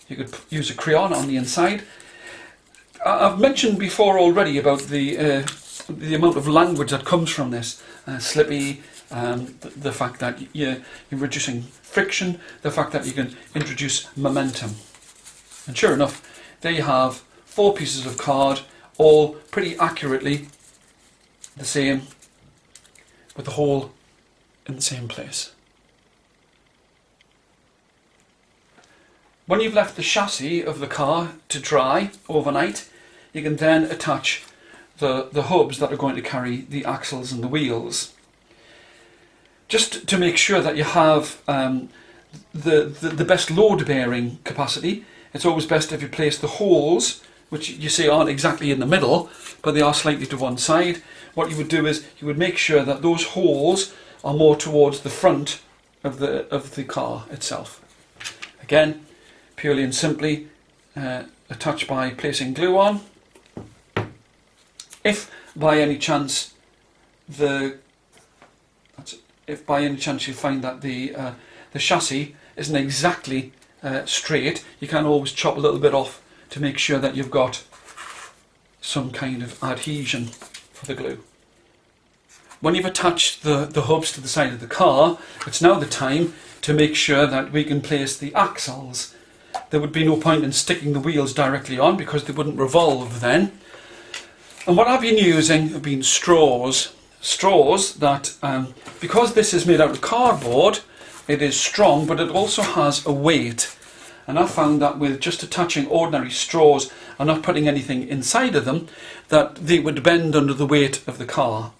you could use a crayon on the inside. I've mentioned before already about the amount of language that comes from this. Slippy, the fact that you're reducing friction, the fact that you can introduce momentum. And sure enough, there you have 4 pieces of card, all pretty accurately the same, with the hole in the same place. When you've left the chassis of the car to dry overnight, you can then attach the hubs that are going to carry the axles and the wheels. Just to make sure that you have the best load bearing capacity, it's always best if you place the holes, which you see aren't exactly in the middle, but they are slightly to one side. What you would do is you would make sure that those holes are more towards the front of the car itself. Again, purely and simply attach by placing glue on. If by any chance you find that the chassis isn't exactly straight, you can always chop a little bit off to make sure that you've got some kind of adhesion for the glue. When you've attached the hubs to the side of the car, it's now the time to make sure that we can place the axles. There would be no point in sticking the wheels directly on because they wouldn't revolve then. And what I've been using have been straws. Straws that, because this is made out of cardboard, it is strong, but it also has a weight. And I found that with just attaching ordinary straws and not putting anything inside of them, that they would bend under the weight of the car.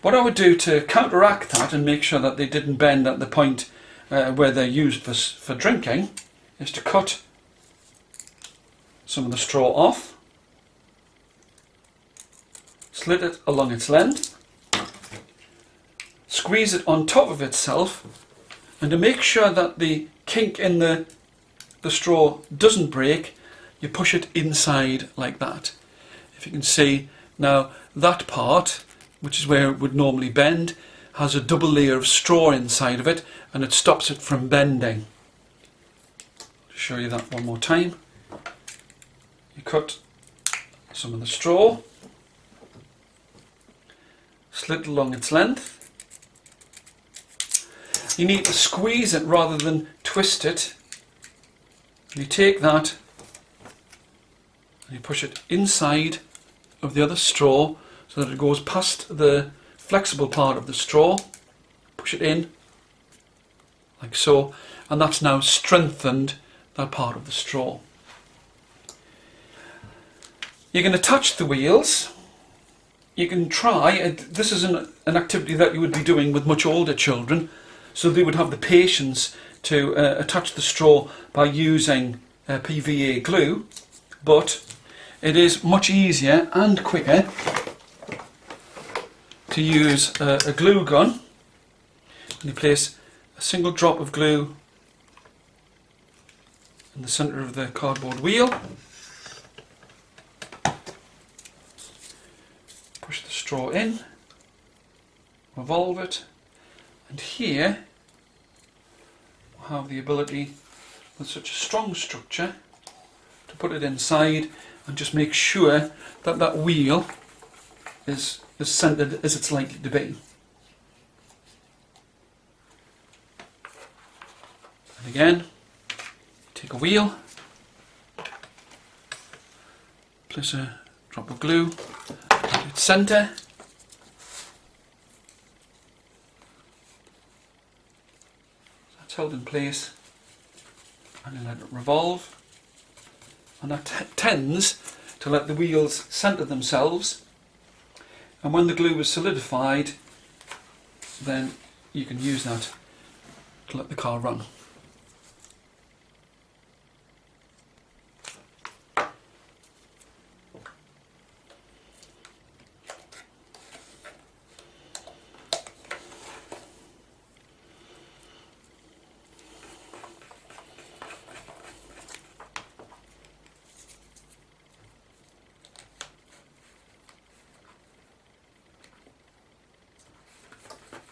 What I would do to counteract that and make sure that they didn't bend at the point where they're used for drinking is to cut some of the straw off, slit it along its length, squeeze it on top of itself, and to make sure that the kink in the straw doesn't break, you push it inside like that. If you can see now, that part, which is where it would normally bend, has a double layer of straw inside of it, and it stops it from bending. I'll show you that one more time. You cut some of the straw, slit along its length. You need to squeeze it rather than twist it. You take that and you push it inside of the other straw so that it goes past the flexible part of the straw. Push it in like so, and that's now strengthened that part of the straw. You can attach the wheels. You can try, this is an activity that you would be doing with much older children, so they would have the patience to attach the straw by using PVA glue, but it is much easier and quicker to use a glue gun. You place a single drop of glue in the centre of the cardboard wheel, push the straw in, revolve it, and here we'll have the ability with such a strong structure to put it inside and just make sure that that wheel is as centred as it's likely to be. And again, take a wheel, place a drop of glue at its centre, that's held in place, and then let it revolve, and that tends to let the wheels centre themselves, and when the glue is solidified, then you can use that to let the car run.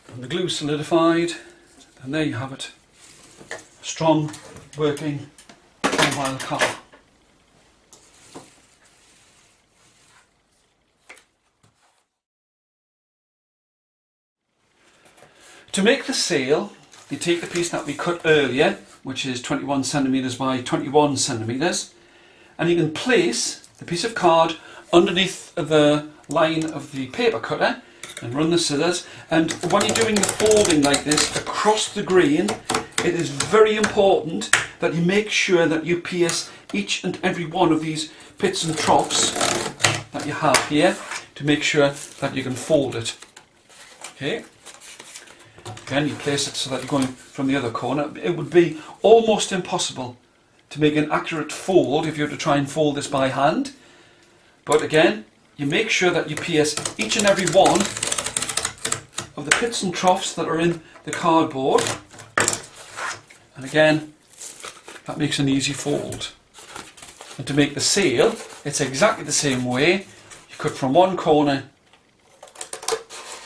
And the glue solidified, and there you have it, a strong working mobile car. To make the sail, you take the piece that we cut earlier, which is 21 centimetres by 21 centimetres, and you can place the piece of card underneath the line of the paper cutter and run the scissors. And when you're doing the folding like this across the grain, it is very important that you make sure that you pierce each and every one of these pits and troughs that you have here to make sure that you can fold it. Okay. Again, you place it so that you're going from the other corner. It would be almost impossible to make an accurate fold if you were to try and fold this by hand. But again, you make sure that you pierce each and every one of the pits and troughs that are in the cardboard. And again, that makes an easy fold. And to make the sail, it's exactly the same way. You cut from one corner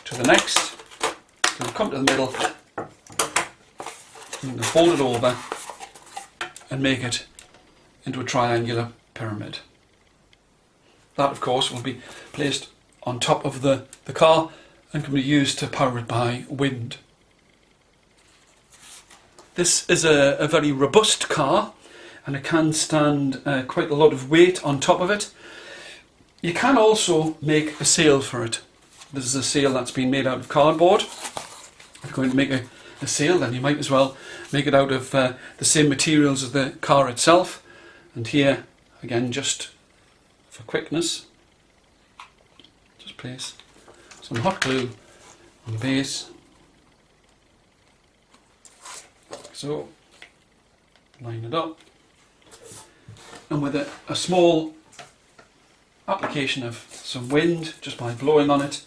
to the next, till you come to the middle, and you can fold it over and make it into a triangular pyramid. That of course will be placed on top of the car and can be used to power it by wind. This is a very robust car, and it can stand quite a lot of weight on top of it. You can also make a sail for it. This is a sail that's been made out of cardboard. If you're going to make a sail, then you might as well make it out of the same materials as the car itself. And here, again, just for quickness, just place some hot glue on the base. So, line it up, and with a small application of some wind, just by blowing on it,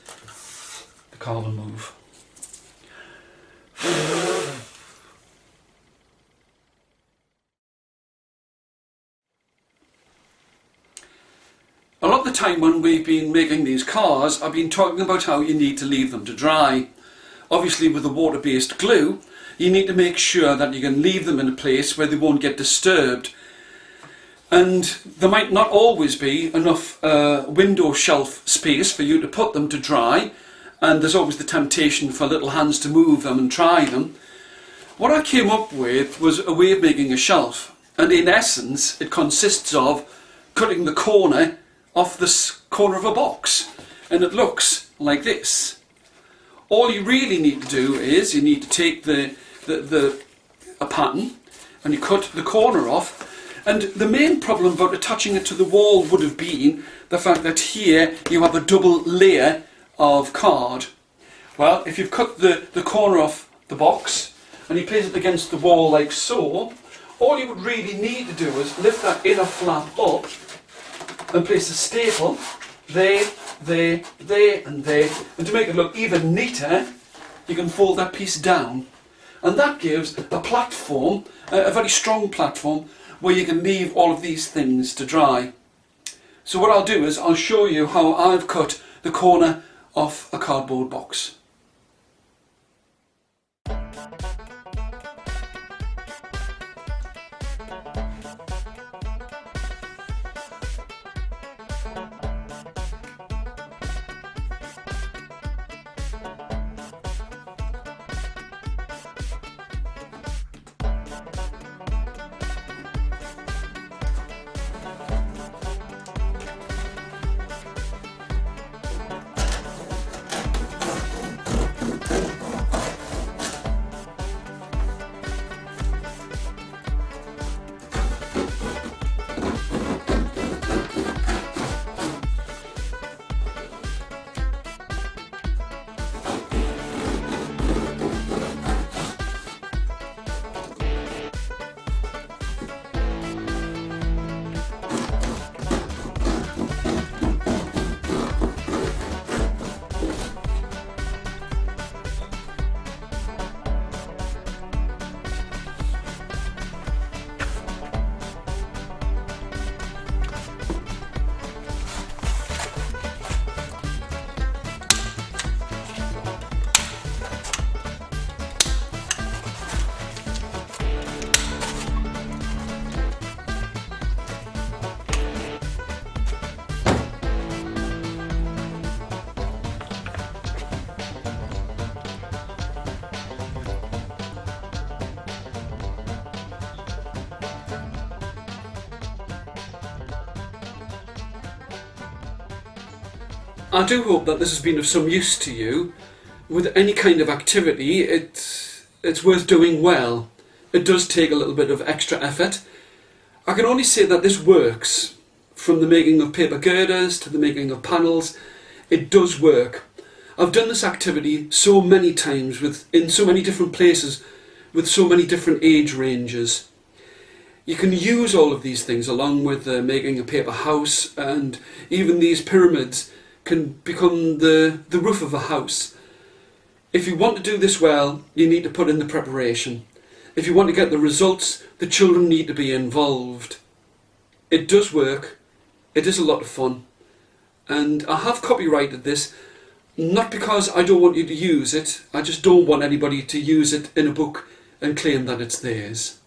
the car will move. A lot of the time when we've been making these cars, I've been talking about how you need to leave them to dry. Obviously with the water-based glue, you need to make sure that you can leave them in a place where they won't get disturbed. And there might not always be enough window shelf space for you to put them to dry, and there's always the temptation for little hands to move them and try them. What I came up with was a way of making a shelf, and in essence it consists of cutting the corner off the corner of a box, and it looks like this. All you really need to do is you need to take a pattern and you cut the corner off, and the main problem about attaching it to the wall would have been the fact that here you have a double layer of card. Well, if you've cut the corner off the box and you place it against the wall like so, all you would really need to do is lift that inner flap up and place a staple there, there, and there, and to make it look even neater, you can fold that piece down, and that gives a platform, a very strong platform, where you can leave all of these things to dry. So what I'll do is I'll show you how I've cut the corner off a cardboard box. I do hope that this has been of some use to you. With any kind of activity, it's worth doing well. It does take a little bit of extra effort. I can only say that this works. From the making of paper girders to the making of panels, it does work. I've done this activity so many times in so many different places with so many different age ranges. You can use all of these things along with making a paper house, and even these pyramids can become the roof of a house. If you want to do this well, you need to put in the preparation. If you want to get the results, the children need to be involved. It does work, it is a lot of fun, and I have copyrighted this, not because I don't want you to use it, I just don't want anybody to use it in a book and claim that it's theirs.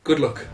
Good luck.